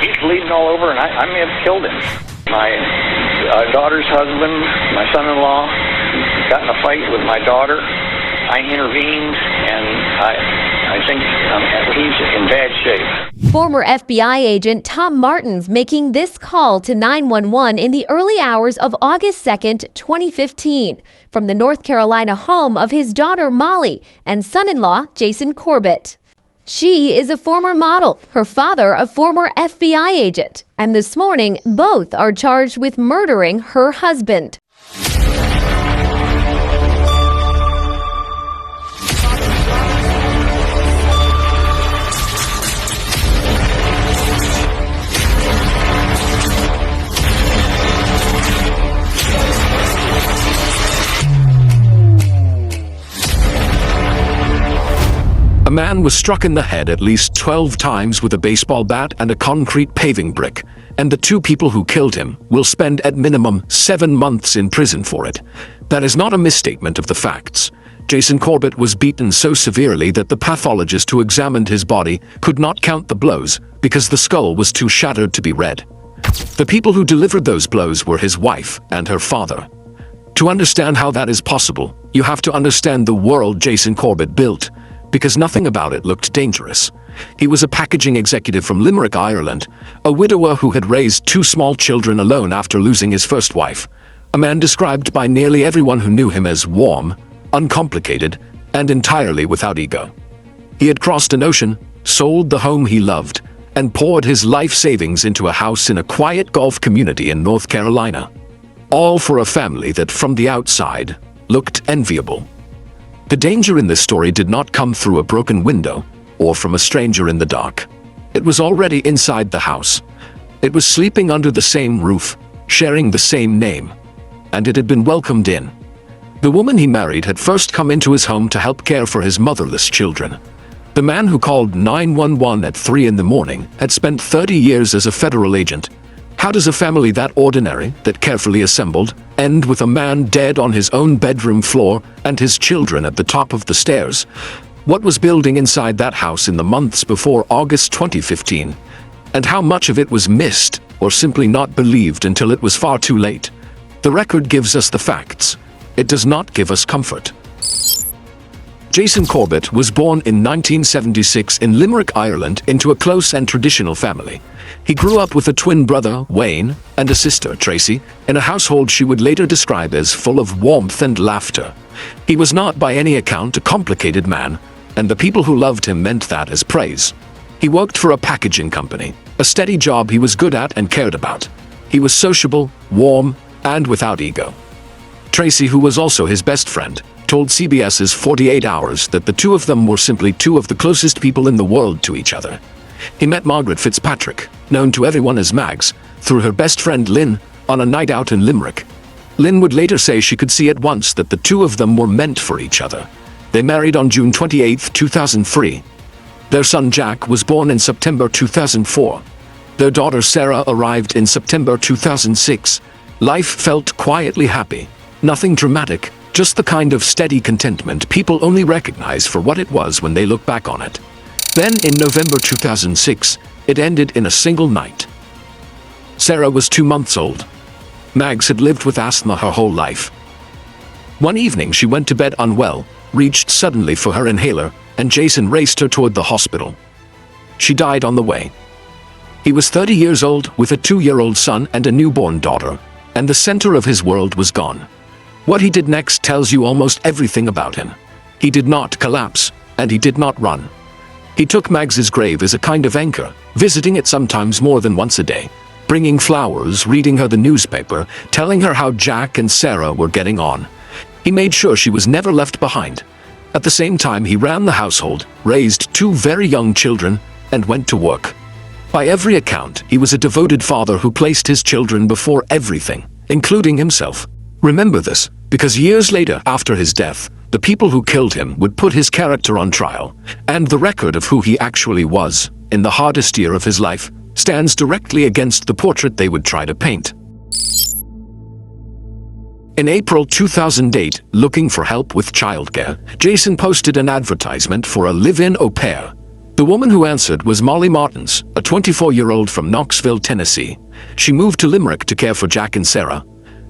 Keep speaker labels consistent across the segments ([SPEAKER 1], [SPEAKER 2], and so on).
[SPEAKER 1] He's bleeding all over, and I may have killed him. My daughter's husband, my son-in-law, got in a fight with my daughter. I intervened, and I think he's in bad shape.
[SPEAKER 2] Former FBI agent Tom Martins making this call to 911 in the early hours of August 2nd, 2015, from the North Carolina home of his daughter Molly and son-in-law Jason Corbett. She is a former model, her father a former FBI agent, and this morning both are charged with murdering her husband.
[SPEAKER 3] A man was struck in the head at least 12 times with a baseball bat and a concrete paving brick, and the two people who killed him will spend at minimum 7 months in prison for it. That is not a misstatement of the facts. Jason Corbett was beaten so severely that the pathologist who examined his body could not count the blows because the skull was too shattered to be read. The people who delivered those blows were his wife and her father. To understand how that is possible, you have to understand the world Jason Corbett built, because nothing about it looked dangerous. He was a packaging executive from Limerick, Ireland, a widower who had raised 2 small children alone after losing his first wife, a man described by nearly everyone who knew him as warm, uncomplicated, and entirely without ego. He had crossed an ocean, sold the home he loved, and poured his life savings into a house in a quiet golf community in North Carolina, all for a family that from the outside looked enviable. The danger in this story did not come through a broken window or from a stranger in the dark. It was already inside the house. It was sleeping under the same roof, sharing the same name, and it had been welcomed in. The woman he married had first come into his home to help care for his motherless children. The man who called 911 at 3 in the morning had spent 30 years as a federal agent. How does a family that ordinary, that carefully assembled, end with a man dead on his own bedroom floor and his children at the top of the stairs? What was building inside that house in the months before August 2015? And how much of it was missed or simply not believed until it was far too late? The record gives us the facts. It does not give us comfort. Jason Corbett was born in 1976 in Limerick, Ireland, into a close and traditional family. He grew up with a twin brother, Wayne, and a sister, Tracy, in a household she would later describe as full of warmth and laughter. He was not by any account a complicated man, and the people who loved him meant that as praise. He worked for a packaging company, a steady job he was good at and cared about. He was sociable, warm, and without ego. Tracy, who was also his best friend, told CBS's 48 Hours that the two of them were simply two of the closest people in the world to each other. He met Margaret Fitzpatrick, known to everyone as Mags, through her best friend Lynn, on a night out in Limerick. Lynn would later say she could see at once that the two of them were meant for each other. They married on June 28, 2003. Their son Jack was born in September 2004. Their daughter Sarah arrived in September 2006. Life felt quietly happy. Nothing dramatic, just the kind of steady contentment people only recognize for what it was when they look back on it. Then in November 2006, it ended in a single night. Sarah was 2 months old. Mags had lived with asthma her whole life. One evening she went to bed unwell, reached suddenly for her inhaler, and Jason raced her toward the hospital. She died on the way. He was 30 years old with a 2-year-old son and a newborn daughter, and the center of his world was gone. What he did next tells you almost everything about him. He did not collapse, and he did not run. He took Mags's grave as a kind of anchor, visiting it sometimes more than once a day, bringing flowers, reading her the newspaper, telling her how Jack and Sarah were getting on. He made sure she was never left behind. At the same time, he ran the household, raised 2 very young children, and went to work. By every account, he was a devoted father who placed his children before everything, including himself. Remember this, because years later, after his death, the people who killed him would put his character on trial, and the record of who he actually was, in the hardest year of his life, stands directly against the portrait they would try to paint. In April 2008, looking for help with childcare, Jason posted an advertisement for a live-in au pair. The woman who answered was Molly Martins, a 24-year-old from Knoxville, Tennessee. She moved to Limerick to care for Jack and Sarah.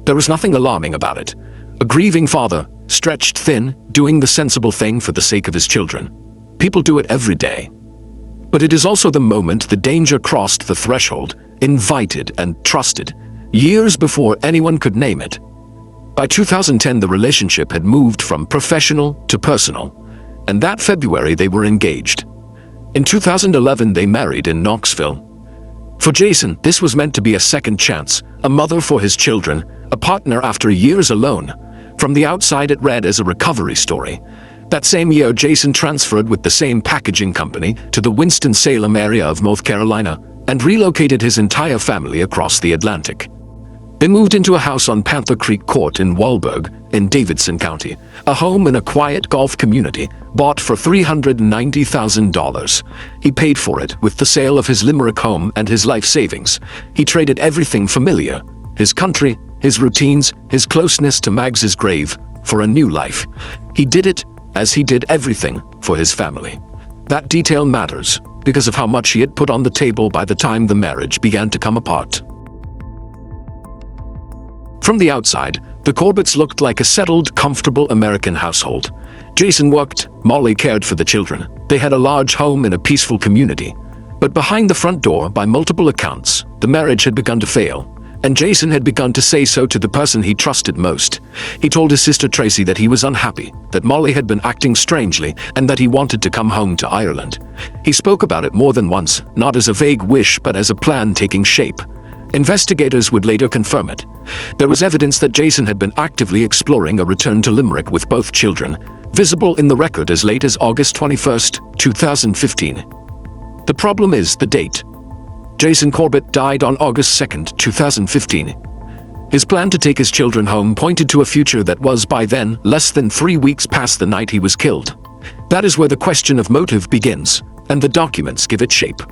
[SPEAKER 3] There was nothing alarming about it. A grieving father, stretched thin, doing the sensible thing for the sake of his children. People do it every day. But it is also the moment the danger crossed the threshold, invited and trusted, years before anyone could name it. By 2010, the relationship had moved from professional to personal, and that February they were engaged. In 2011, they married in Knoxville. For Jason, this was meant to be a second chance, a mother for his children, a partner after years alone. From the outside, it read as a recovery story. That same year, Jason transferred with the same packaging company to the Winston-Salem area of North Carolina and relocated his entire family across the Atlantic. They moved into a house on Panther Creek Court in Wahlberg, in Davidson County, a home in a quiet golf community, bought for $390,000. He paid for it with the sale of his Limerick home and his life savings. He traded everything familiar, his country, his routines, his closeness to Mags's grave, for a new life. He did it, as he did everything, for his family. That detail matters, because of how much he had put on the table by the time the marriage began to come apart. From the outside, the Corbetts looked like a settled, comfortable American household. Jason worked, Molly cared for the children. They had a large home in a peaceful community. But behind the front door, by multiple accounts, the marriage had begun to fail. And Jason had begun to say so to the person he trusted most. He told his sister Tracy that he was unhappy, that Molly had been acting strangely, and that he wanted to come home to Ireland. He spoke about it more than once, not as a vague wish but as a plan taking shape. Investigators would later confirm it. There was evidence that Jason had been actively exploring a return to Limerick with both children, visible in the record as late as August 21, 2015. The problem is the date. Jason Corbett died on August 2, 2015. His plan to take his children home pointed to a future that was by then less than 3 weeks past the night he was killed. That is where the question of motive begins, and the documents give it shape.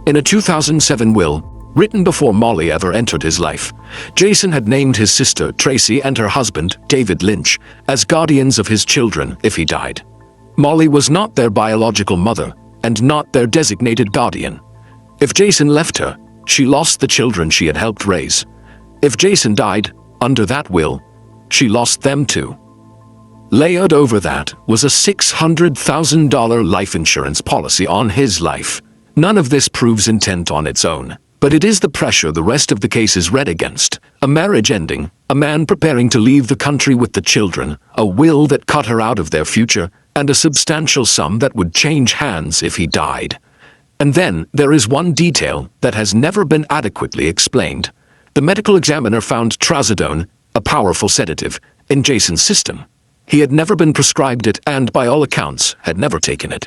[SPEAKER 3] In a 2007 will, written before Molly ever entered his life, Jason had named his sister Tracy and her husband, David Lynch, as guardians of his children if he died. Molly was not their biological mother, and not their designated guardian. If Jason left her, she lost the children she had helped raise. If Jason died, under that will, she lost them too. Layered over that was a $600,000 life insurance policy on his life. None of this proves intent on its own. But it is the pressure the rest of the case is read against. A marriage ending, a man preparing to leave the country with the children, a will that cut her out of their future, and a substantial sum that would change hands if he died. And then there is one detail that has never been adequately explained. The medical examiner found trazodone, a powerful sedative, in Jason's system. He had never been prescribed it and, by all accounts, had never taken it.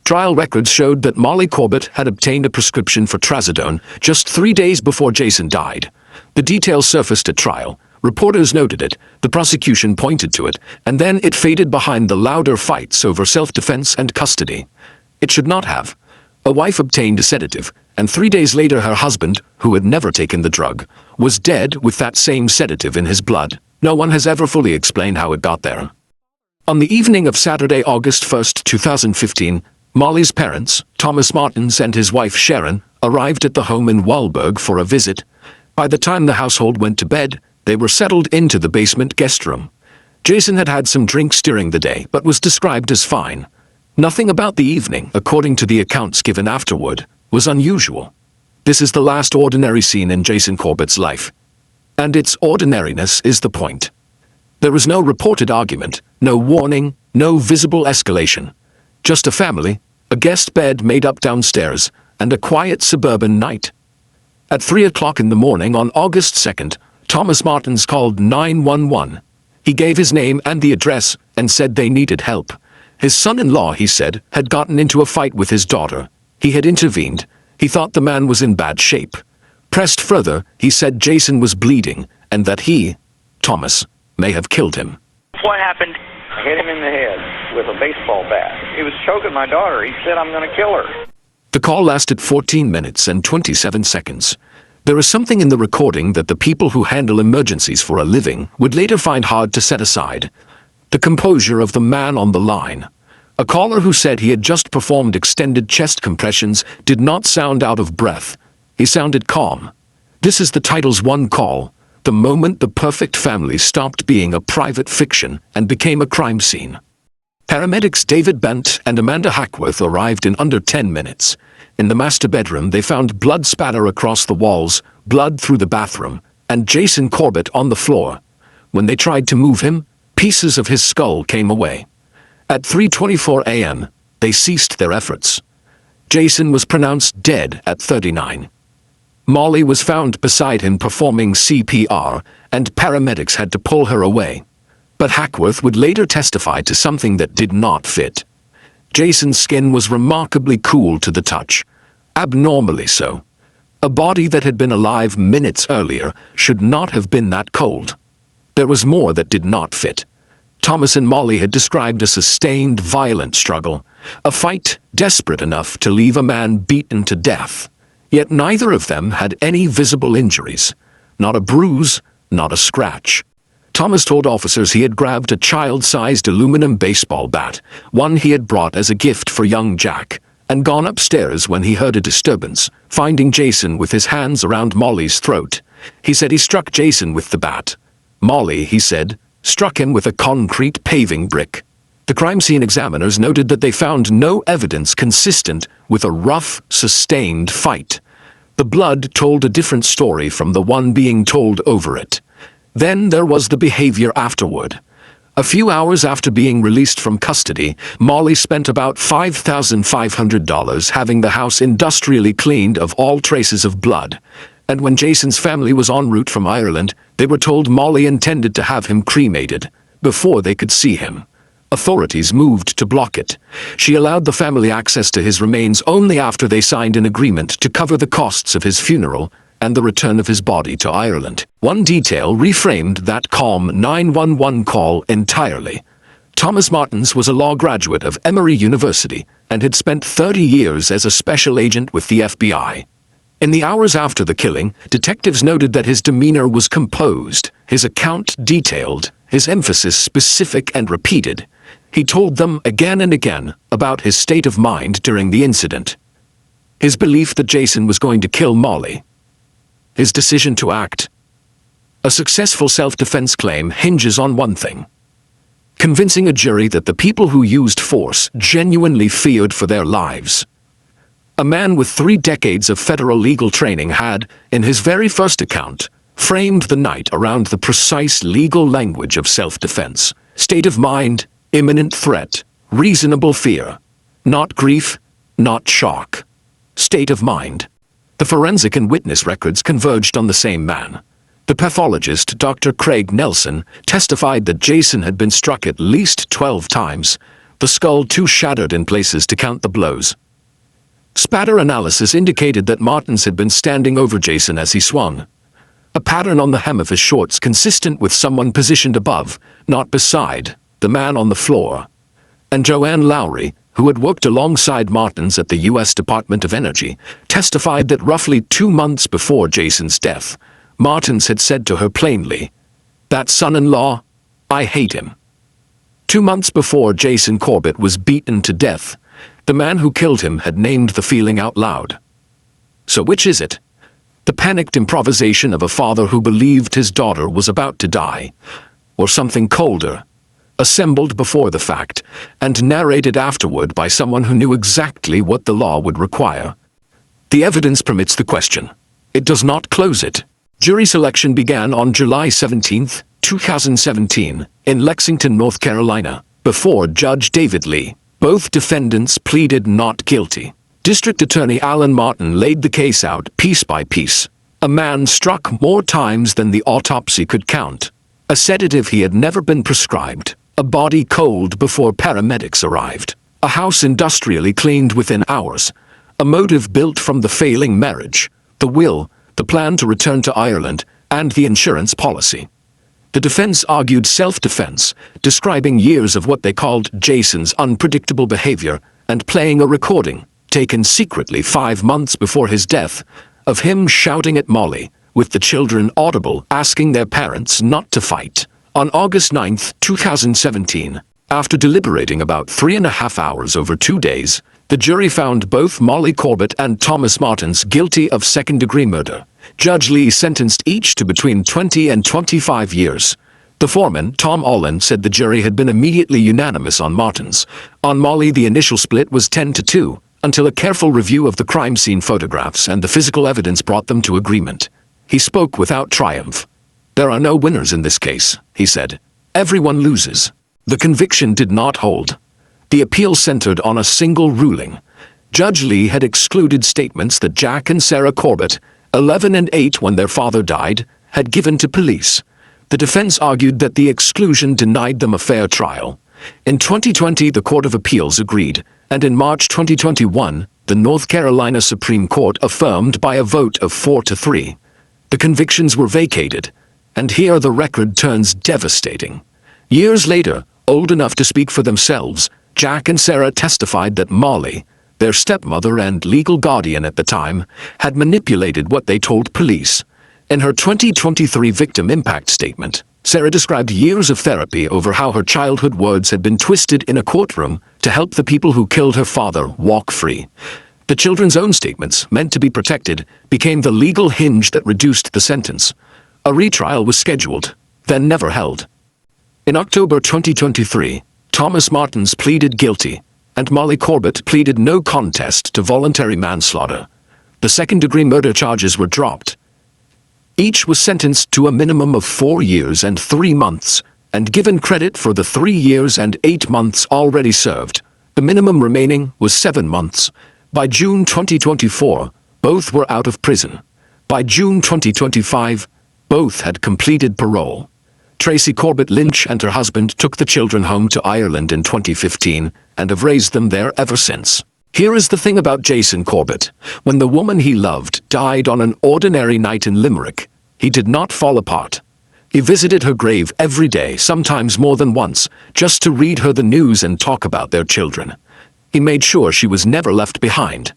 [SPEAKER 3] Trial records showed that Molly Corbett had obtained a prescription for trazodone just 3 days before Jason died. The details surfaced at trial. Reporters noted it, the prosecution pointed to it, and then it faded behind the louder fights over self-defense and custody. It should not have. A wife obtained a sedative, and 3 days later her husband, who had never taken the drug, was dead with that same sedative in his blood. No one has ever fully explained how it got there. On the evening of Saturday, August 1, 2015, Molly's parents, Thomas Martins and his wife Sharon, arrived at the home in Wahlberg for a visit. By the time the household went to bed, they were settled into the basement guest room. Jason had had some drinks during the day, but was described as fine. Nothing about the evening, according to the accounts given afterward, was unusual. This is the last ordinary scene in Jason Corbett's life. And its ordinariness is the point. There was no reported argument, no warning, no visible escalation. Just a family, a guest bed made up downstairs, and a quiet suburban night. At 3 o'clock in the morning on August 2nd, Thomas Martins called 911. He gave his name and the address and said they needed help. His son-in-law, he said, had gotten into a fight with his daughter. He had intervened. He thought the man was in bad shape. Pressed further, he said Jason was bleeding and that he, Thomas, may have killed him.
[SPEAKER 4] What happened?
[SPEAKER 1] I hit him in the head with a baseball bat. He was choking my daughter. He said, "I'm going to kill her."
[SPEAKER 3] The call lasted 14 minutes and 27 seconds. There is something in the recording that the people who handle emergencies for a living would later find hard to set aside. The composure of the man on the line. A caller who said he had just performed extended chest compressions did not sound out of breath. He sounded calm. This is the title's one call, the moment the perfect family stopped being a private fiction and became a crime scene. Paramedics David Bent and Amanda Hackworth arrived in under 10 minutes. In the master bedroom, they found blood spatter across the walls, blood through the bathroom, and Jason Corbett on the floor. When they tried to move him, pieces of his skull came away. At 3:24 a.m., they ceased their efforts. Jason was pronounced dead at 39. Molly was found beside him performing CPR, and paramedics had to pull her away. But Hackworth would later testify to something that did not fit. Jason's skin was remarkably cool to the touch, abnormally so. A body that had been alive minutes earlier should not have been that cold. There was more that did not fit. Thomas and Molly had described a sustained, violent struggle, a fight desperate enough to leave a man beaten to death. Yet neither of them had any visible injuries. Not a bruise, not a scratch. Thomas told officers he had grabbed a child-sized aluminum baseball bat, one he had brought as a gift for young Jack, and gone upstairs when he heard a disturbance, finding Jason with his hands around Molly's throat. He said he struck Jason with the bat. Molly, he said, struck him with a concrete paving brick. The crime scene examiners noted that they found no evidence consistent with a rough, sustained fight. The blood told a different story from the one being told over it. Then there was the behavior afterward. A few hours after being released from custody, Molly spent about $5,500 having the house industrially cleaned of all traces of blood. And when Jason's family was en route from Ireland, they were told Molly intended to have him cremated before they could see him. Authorities moved to block it. She allowed the family access to his remains only after they signed an agreement to cover the costs of his funeral and the return of his body to Ireland. One detail reframed that calm 911 call entirely. Thomas Martins was a law graduate of Emory University and had spent 30 years as a special agent with the FBI. In the hours after the killing, detectives noted that his demeanor was composed, his account detailed, his emphasis specific and repeated. He told them again and again about his state of mind during the incident. His belief that Jason was going to kill Molly. His decision to act. A successful self-defense claim hinges on one thing: convincing a jury that the people who used force genuinely feared for their lives. A man with 3 decades of federal legal training had, in his very first account, framed the night around the precise legal language of self-defense. State of mind, imminent threat, reasonable fear. Not grief, not shock. State of mind. The forensic and witness records converged on the same man. The pathologist, Dr. Craig Nelson, testified that Jason had been struck at least 12 times, the skull too shattered in places to count the blows. Spatter analysis indicated that Martins had been standing over Jason as he swung. A pattern on the hem of his shorts consistent with someone positioned above, not beside, the man on the floor. And Joanne Lowry, who had worked alongside Martins at the U.S. Department of Energy, testified that roughly 2 months before Jason's death, Martins had said to her plainly, "That son-in-law, I hate him." 2 months before Jason Corbett was beaten to death, the man who killed him had named the feeling out loud. So which is it? The panicked improvisation of a father who believed his daughter was about to die, or something colder, assembled before the fact, and narrated afterward by someone who knew exactly what the law would require? The evidence permits the question. It does not close it. Jury selection began on July 17, 2017, in Lexington, North Carolina, before Judge David Lee. Both defendants pleaded not guilty. District Attorney Alan Martin laid the case out piece by piece. A man struck more times than the autopsy could count. A sedative he had never been prescribed. A body cold before paramedics arrived. A house industrially cleaned within hours. A motive built from the failing marriage, the will, the plan to return to Ireland, and the insurance policy. The defense argued self-defense, describing years of what they called Jason's unpredictable behavior and playing a recording, taken secretly 5 months before his death, of him shouting at Molly, with the children audible, asking their parents not to fight. On August 9, 2017, After deliberating about 3.5 hours over 2 days, the jury found both Molly Corbett and Thomas Martins guilty of second-degree murder. Judge Lee sentenced each to between 20 and 25 years. The foreman, Tom Olin, said the jury had been immediately unanimous on Martins. On Molly, the initial split was 10-2, until a careful review of the crime scene photographs and the physical evidence brought them to agreement. He spoke without triumph. "There are no winners in this case," he said. "Everyone loses." The conviction did not hold. The appeal centered on a single ruling. Judge Lee had excluded statements that Jack and Sarah Corbett, 11 and 8 when their father died, had given to police. The defense argued that the exclusion denied them a fair trial. In 2020, the Court of Appeals agreed, and in March 2021, the North Carolina Supreme Court affirmed by a vote of 4-3. The convictions were vacated, and here the record turns devastating. Years later, old enough to speak for themselves, Jack and Sarah testified that Molly, their stepmother and legal guardian at the time, had manipulated what they told police. In her 2023 victim impact statement, Sarah described years of therapy over how her childhood words had been twisted in a courtroom to help the people who killed her father walk free. The children's own statements, meant to be protected, became the legal hinge that reduced the sentence. A retrial was scheduled, then never held. In October 2023, Thomas Martins pleaded guilty, and Molly Corbett pleaded no contest to voluntary manslaughter. The second-degree murder charges were dropped. Each was sentenced to a minimum of 4 years and 3 months, and given credit for the 3 years and 8 months already served. The minimum remaining was 7 months. By June 2024, both were out of prison. By June 2025, both had completed parole. Tracy Corbett Lynch and her husband took the children home to Ireland in 2015 and have raised them there ever since. Here is the thing about Jason Corbett. When the woman he loved died on an ordinary night in Limerick, he did not fall apart. He visited her grave every day, sometimes more than once, just to read her the news and talk about their children. He made sure she was never left behind.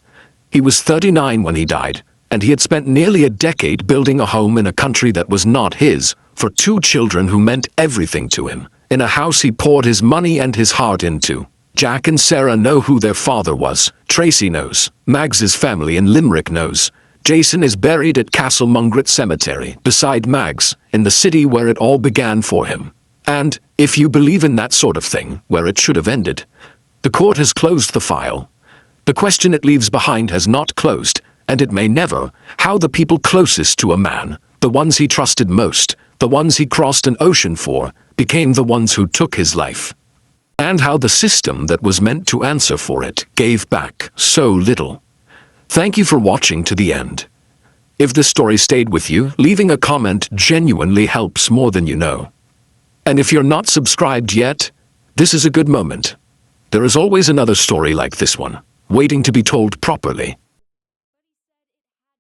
[SPEAKER 3] He was 39 when he died, and he had spent nearly a decade building a home in a country that was not his, for 2 children who meant everything to him, in a house he poured his money and his heart into. Jack and Sarah know who their father was. Tracy knows. Mags's family in Limerick knows. Jason is buried at Castle Mungret Cemetery, beside Mags, in the city where it all began for him. And, if you believe in that sort of thing, where it should have ended, the court has closed the file. The question it leaves behind has not closed, and it may never. How the people closest to a man, the ones he trusted most, the ones he crossed an ocean for, became the ones who took his life. And how the system that was meant to answer for it gave back so little. Thank you for watching to the end. If this story stayed with you, leaving a comment genuinely helps more than you know. And if you're not subscribed yet, this is a good moment. There is always another story like this one, waiting to be told properly.